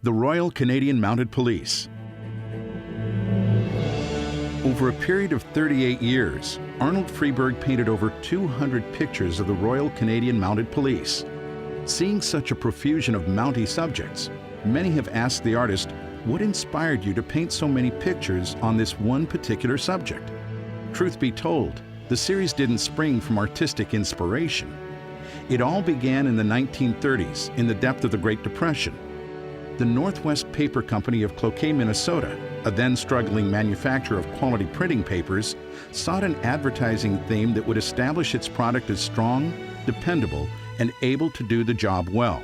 The Royal Canadian Mounted Police. Over a period of 38 years, Arnold Freeburg painted over 200 pictures of the Royal Canadian Mounted Police. Seeing such a profusion of Mountie subjects, many have asked the artist, what inspired you to paint so many pictures on this one particular subject? Truth be told, the series didn't spring from artistic inspiration. It all began in the 1930s, in the depth of the Great Depression. The Northwest Paper Company of Cloquet, Minnesota, a then struggling manufacturer of quality printing papers, sought an advertising theme that would establish its product as strong, dependable, and able to do the job well.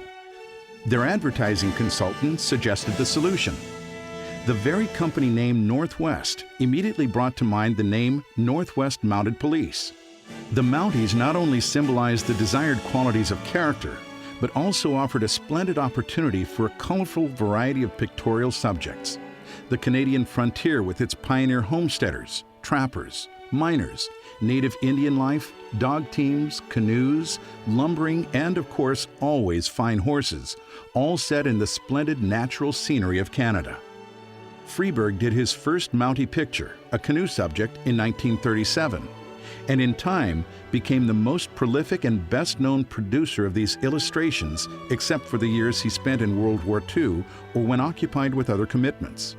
Their advertising consultant suggested the solution. The very company name Northwest immediately brought to mind the name Northwest Mounted Police. The Mounties not only symbolized the desired qualities of character, but also offered a splendid opportunity for a colorful variety of pictorial subjects. The Canadian frontier with its pioneer homesteaders, trappers, miners, native Indian life, dog teams, canoes, lumbering, and of course, always fine horses, all set in the splendid natural scenery of Canada. Freeburg did his first Mountie picture, a canoe subject, in 1937, and in time became the most prolific and best-known producer of these illustrations, except for the years he spent in World War II or when occupied with other commitments.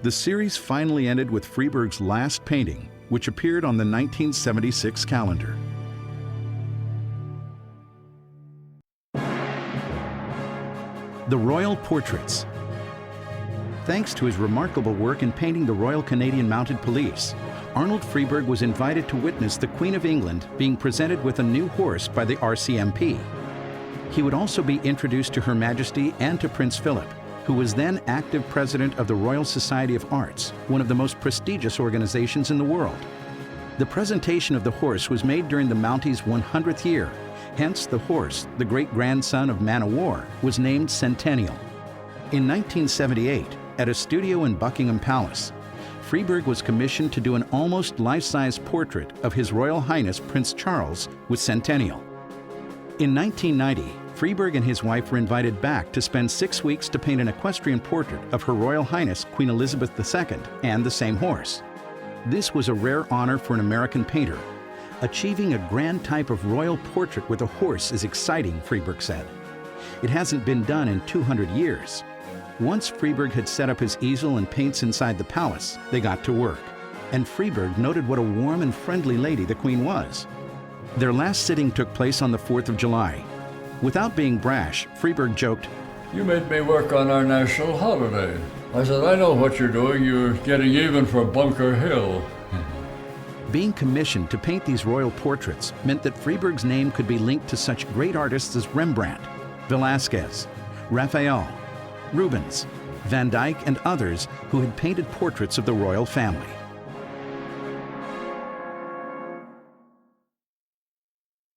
The series finally ended with Freeburg's last painting, which appeared on the 1976 calendar. The Royal Portraits. Thanks to his remarkable work in painting the Royal Canadian Mounted Police, Arnold Freeburg was invited to witness the Queen of England being presented with a new horse by the RCMP. He would also be introduced to Her Majesty and to Prince Philip, who was then active president of the Royal Society of Arts, one of the most prestigious organizations in the world. The presentation of the horse was made during the Mountie's 100th year, hence the horse, the great-grandson of Man o' War, was named Centennial. In 1978, at a studio in Buckingham Palace, Freeburg was commissioned to do an almost life-size portrait of His Royal Highness Prince Charles with Centennial. In 1990, Freeburg and his wife were invited back to spend 6 weeks to paint an equestrian portrait of Her Royal Highness Queen Elizabeth II and the same horse. This was a rare honor for an American painter. Achieving a grand type of royal portrait with a horse is exciting, Freeburg said. It hasn't been done in 200 years. Once Freeburg had set up his easel and paints inside the palace, they got to work. And Freeburg noted what a warm and friendly lady the Queen was. Their last sitting took place on the 4th of July. Without being brash, Freeburg joked, "You made me work on our national holiday." I said, "I know what you're doing. You're getting even for Bunker Hill." Being commissioned to paint these royal portraits meant that Freeburg's name could be linked to such great artists as Rembrandt, Velázquez, Raphael, Rubens, Van Dyck, and others who had painted portraits of the royal family.